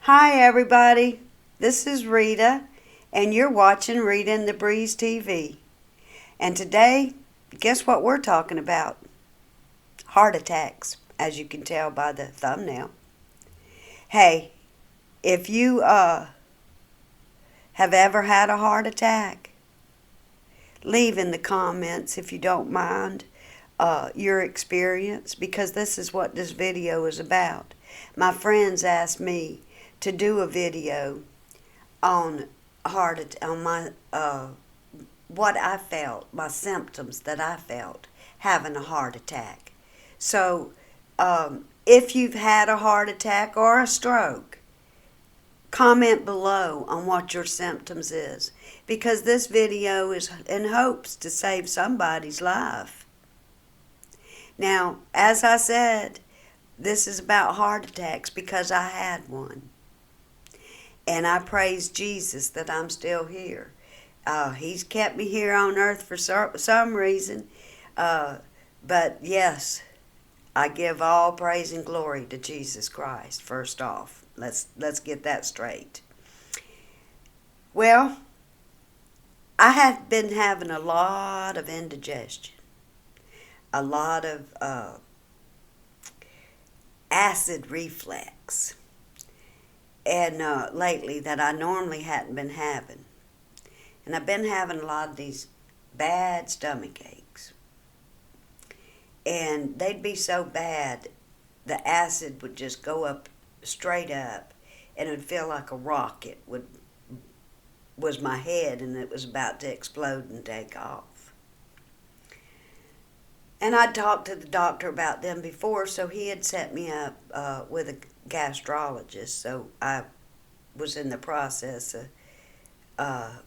Hi, everybody. This is Rita, and you're watching Rita and the Breeze TV. And today, guess what we're talking about? Heart attacks, as you can tell by the thumbnail. Hey, if you have ever had a heart attack, leave in the comments if you don't mind your experience, because this is what this video is about. My friends asked me to do a video on my what I felt, my symptoms that I felt having a heart attack. So if you've had a heart attack or a stroke, comment below on what your symptoms is, because this video is in hopes to save somebody's life. Now, as I said, this is about heart attacks because I had one. And I praise Jesus that I'm still here. He's kept me here on earth for some reason. But yes, I give all praise and glory to Jesus Christ, first off. Let's get that straight. Well, I have been having a lot of indigestion. A lot of acid reflux. And lately that I normally hadn't been having. And I've been having a lot of these bad stomach aches. And they'd be so bad, the acid would just go up, straight up, and it would feel like a rocket was my head, and it was about to explode and take off. And I'd talked to the doctor about them before, so he had set me up with a gastrologist. So I was in the process of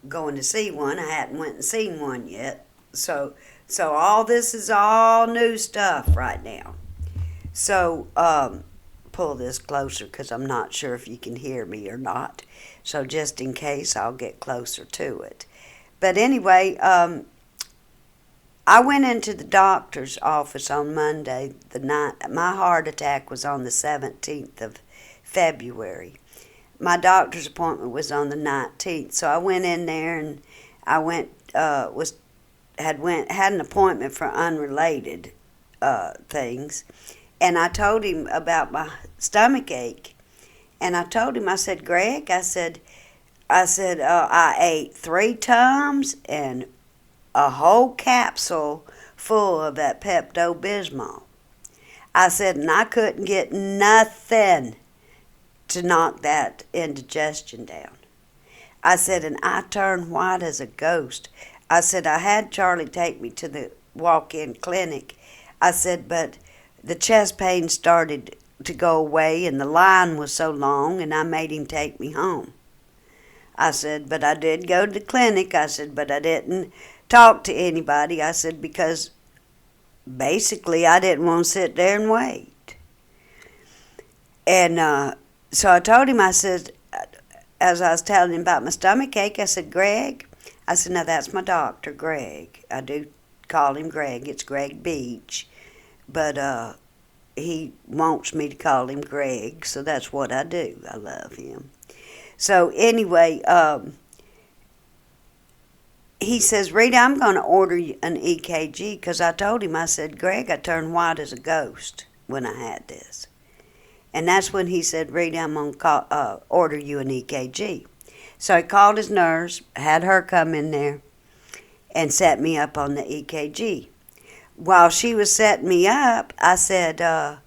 going to see one. I hadn't went and seen one yet. So all this is all new stuff right now. So pull this closer because I'm not sure if you can hear me or not. So just in case, I'll get closer to it. But anyway, I went into the doctor's office on Monday, the night. My heart attack was on the 17th of February. My doctor's appointment was on the 19th, so I went in there and I had an appointment for unrelated things, and I told him about my stomach ache, and I told him, I said, Greg, I said, I ate 3 Tums and a whole capsule full of that Pepto-Bismol. I said, and I couldn't get nothing to knock that indigestion down. I said, and I turned white as a ghost. I said, I had Charlie take me to the walk-in clinic. I said, but the chest pain started to go away and the line was so long, and I made him take me home. I said, but I did go to the clinic. I said, but I didn't talk to anybody. I said, because basically I didn't want to sit there and wait. And so I told him, I said, as I was telling him about my stomach ache, I said, Greg, I said, now that's my doctor, Greg. I do call him Greg. It's Greg Beach. But he wants me to call him Greg, so that's what I do. I love him. So anyway, he says, Rita, I'm going to order you an EKG, because I told him, I said, Greg, I turned white as a ghost when I had this. And that's when he said, Rita, I'm going to order you an EKG. So he called his nurse, had her come in there, and set me up on the EKG. While she was setting me up, I said, I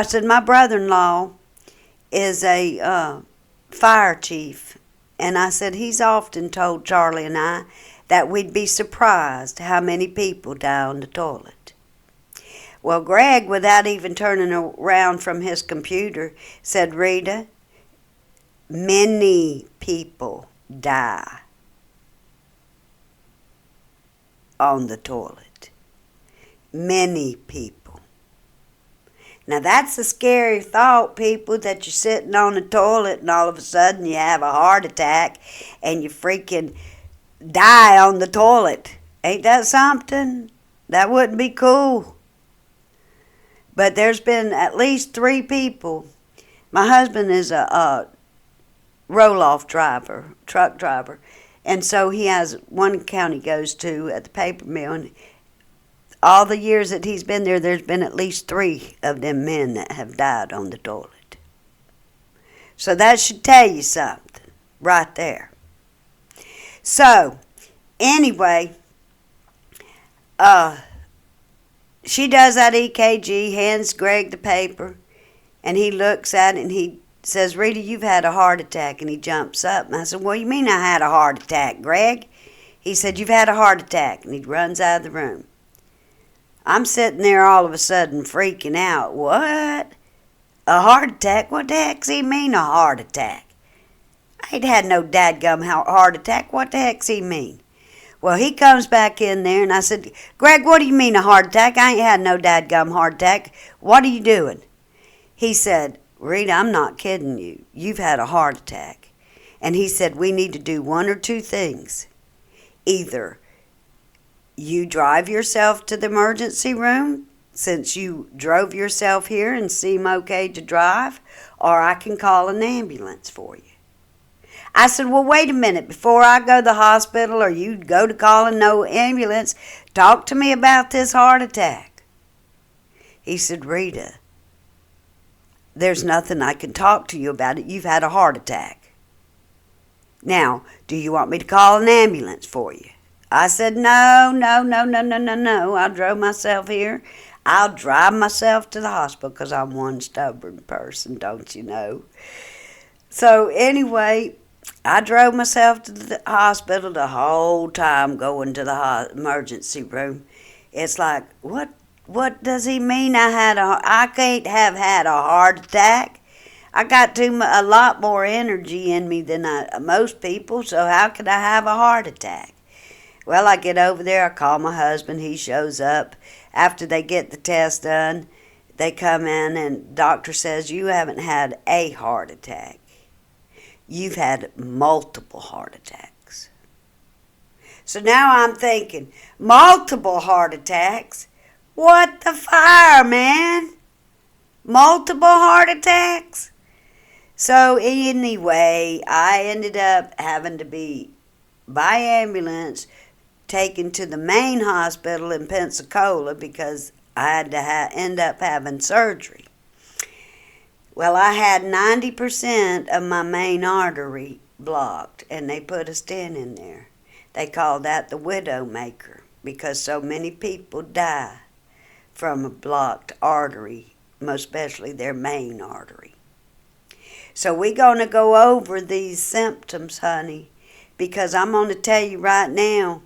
said, my brother-in-law is a fire chief. And I said, he's often told Charlie and I that we'd be surprised how many people die on the toilet. Well, Greg, without even turning around from his computer, said, Rita, many people die on the toilet. Many people. Now, that's a scary thought, people, that you're sitting on the toilet and all of a sudden you have a heart attack and you freaking die on the toilet. Ain't that something? That wouldn't be cool. But there's been at least 3 people My husband is a roll-off driver, truck driver, and so he has one account he goes to at the paper mill, and all the years that he's been there, there's been at least 3 of them men that have died on the toilet. So that should tell you something right there. So, anyway, she does that EKG, hands Greg the paper, and he looks at it and he says, Rita, you've had a heart attack. And he jumps up. And I said, what do you mean I had a heart attack, Greg? He said, you've had a heart attack. And he runs out of the room. I'm sitting there all of a sudden freaking out. What? A heart attack? What the heck's he mean, a heart attack? I ain't had no dadgum heart attack. What the heck's he mean? Well, he comes back in there, and I said, Greg, what do you mean a heart attack? I ain't had no dadgum heart attack. What are you doing? He said, Rita, I'm not kidding you. You've had a heart attack. And he said, we need to do one or two things. Either you drive yourself to the emergency room, since you drove yourself here and seem okay to drive, or I can call an ambulance for you. I said, well, wait a minute. Before I go to the hospital or you go to calling no ambulance, talk to me about this heart attack. He said, Rita, there's nothing I can talk to you about it. You've had a heart attack. Now, do you want me to call an ambulance for you? I said, no. I drove myself here. I'll drive myself to the hospital because I'm one stubborn person, don't you know? So anyway, I drove myself to the hospital the whole time going to the emergency room. It's like, what does he mean I can't have had a heart attack? I got a lot more energy in me than most people, so how could I have a heart attack? Well, I get over there, I call my husband, he shows up. After they get the test done, they come in and doctor says, you haven't had a heart attack. You've had multiple heart attacks. So now I'm thinking, multiple heart attacks? What the fire, man? Multiple heart attacks? So anyway, I ended up having to be, by ambulance, taken to the main hospital in Pensacola because I had to end up having surgery. Well, I had 90% of my main artery blocked, and they put a stent in there. They called that the widowmaker because so many people die from a blocked artery, most especially their main artery. So we're going to go over these symptoms, honey, because I'm going to tell you right now,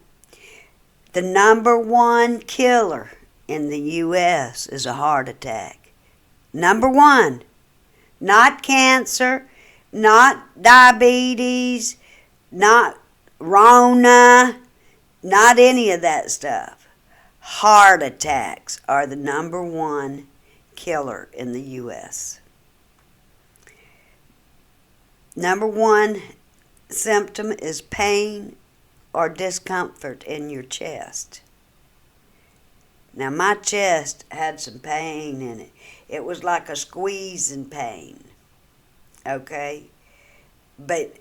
the number 1 killer in the U.S. is a heart attack. Number 1. Not cancer, not diabetes, not Rona, not any of that stuff. Heart attacks are the number 1 killer in the U.S. Number 1 symptom is pain or discomfort in your chest. Now my chest had some pain in it. It was like a squeezing pain, okay? But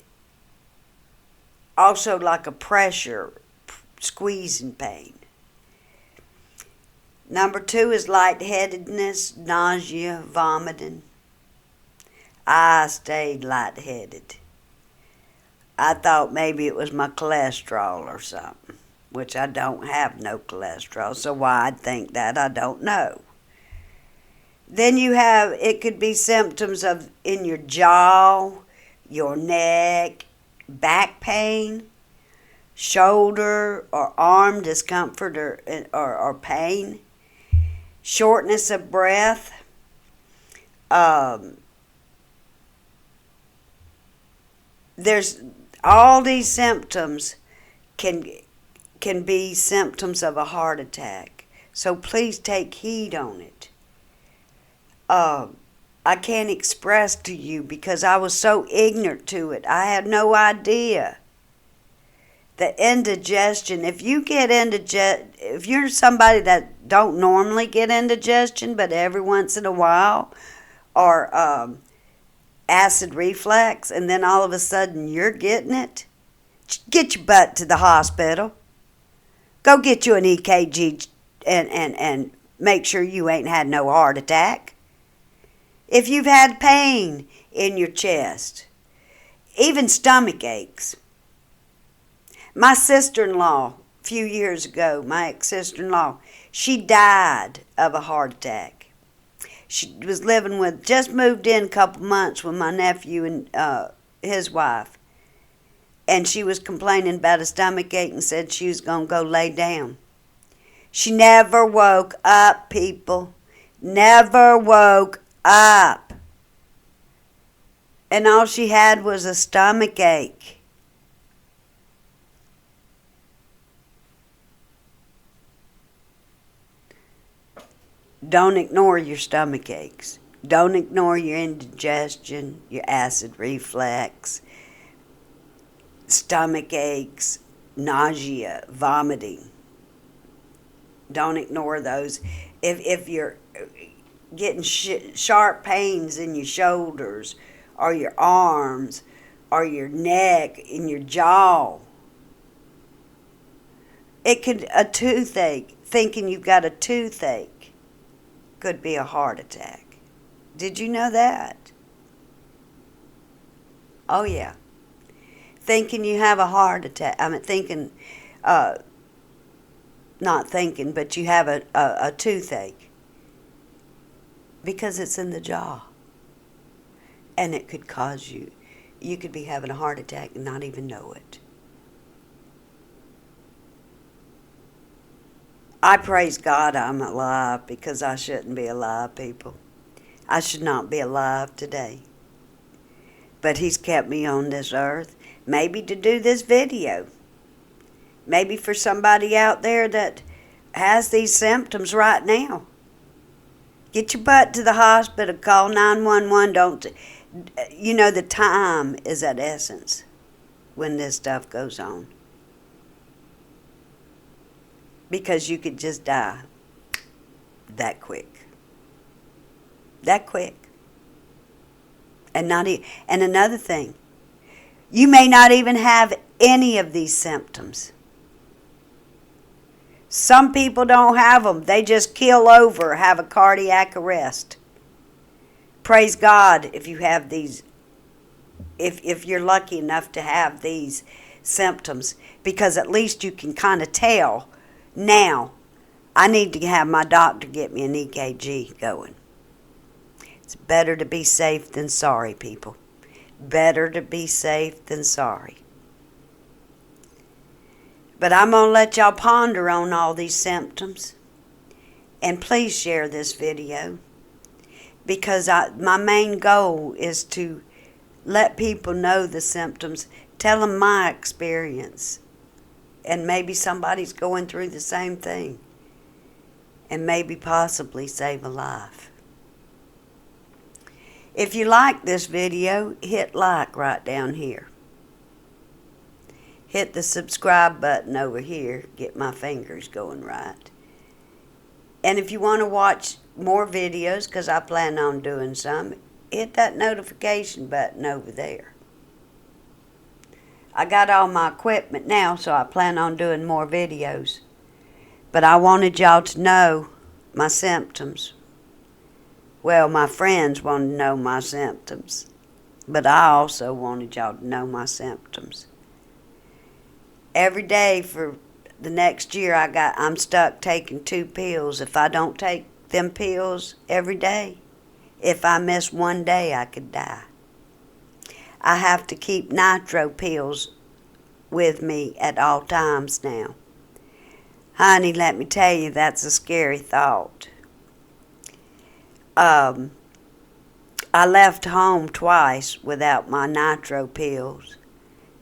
also like a pressure squeezing pain. Number 2 is lightheadedness, nausea, vomiting. I stayed lightheaded. I thought maybe it was my cholesterol or something, which I don't have no cholesterol, so why I'd think that, I don't know. Then it could be symptoms of in your jaw, your neck, back pain, shoulder or arm discomfort or pain, shortness of breath, there's all these symptoms can be symptoms of a heart attack. So please take heed on it. I can't express to you because I was so ignorant to it. I had no idea. The indigestion, if you're somebody that don't normally get indigestion, but every once in a while, or acid reflux, and then all of a sudden you're getting it, get your butt to the hospital. Go get you an EKG and make sure you ain't had no heart attack. If you've had pain in your chest, even stomach aches. My sister-in-law, a few years ago, my ex-sister-in-law, she died of a heart attack. She was living with, just moved in a couple months with my nephew and his wife. And she was complaining about a stomach ache and said she was going to go lay down. She never woke up, people. Never woke up. And all she had was a stomach ache. Don't ignore your stomach aches. Don't ignore your indigestion, your acid reflux, stomach aches, nausea, vomiting. Don't ignore those. If you're getting sharp pains in your shoulders or your arms or your neck, in your jaw, it could, a toothache, thinking you've got a toothache, could be a heart attack. Did you know that? Oh, yeah. Thinking you have a heart attack. I mean, thinking, not thinking, but you have a toothache. Because it's in the jaw. And it could cause you could be having a heart attack and not even know it. I praise God I'm alive, because I shouldn't be alive, people. I should not be alive today. But He's kept me on this earth, maybe to do this video. Maybe for somebody out there that has these symptoms right now. Get your butt to the hospital, call 911. Don't, you know, the time is at essence when this stuff goes on. Because you could just die that quick. That quick. And and another thing, you may not even have any of these symptoms. Some people don't have them. They just keel over, have a cardiac arrest. Praise God if you have these, if you're lucky enough to have these symptoms, because at least you can kind of tell. Now, I need to have my doctor get me an EKG going. It's better to be safe than sorry, people. Better to be safe than sorry. But I'm going to let y'all ponder on all these symptoms. And please share this video. Because my main goal is to let people know the symptoms. Tell them my experience. And maybe somebody's going through the same thing. And maybe possibly save a life. If you like this video, hit like right down here. Hit the subscribe button over here. Get my fingers going right. And if you want to watch more videos, because I plan on doing some, hit that notification button over there. I got all my equipment now, so I plan on doing more videos. But I wanted y'all to know my symptoms. Well, my friends wanted to know my symptoms. But I also wanted y'all to know my symptoms. Every day for the next year, I'm stuck taking 2 pills. If I don't take them pills every day, if I miss one day, I could die. I have to keep nitro pills with me at all times now. Honey, let me tell you, that's a scary thought. I left home twice without my nitro pills.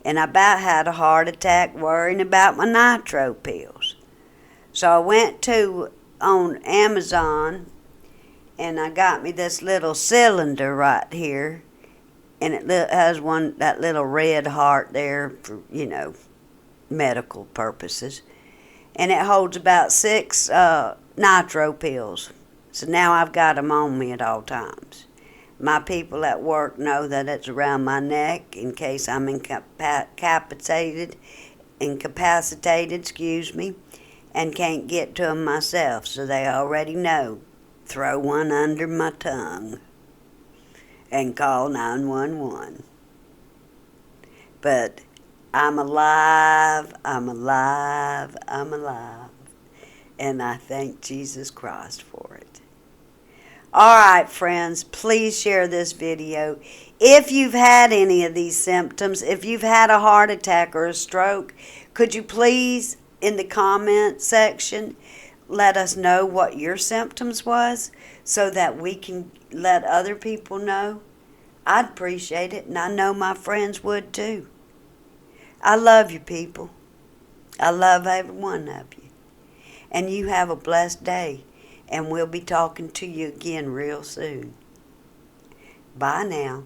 And I about had a heart attack worrying about my nitro pills. So I went on Amazon and I got me this little cylinder right here. And it has that little red heart there for, medical purposes. And it holds about 6 nitro pills. So now I've got them on me at all times. My people at work know that it's around my neck in case I'm incapacitated, and can't get to 'em myself, so they already know. Throw one under my tongue and call 911. But I'm alive, I'm alive, I'm alive, and I thank Jesus Christ for it. Alright, friends, please share this video. If you've had any of these symptoms, if you've had a heart attack or a stroke, could you please, in the comment section, let us know what your symptoms was so that we can let other people know? I'd appreciate it, and I know my friends would too. I love you, people. I love every one of you. And you have a blessed day, and we'll be talking to you again real soon. Bye now.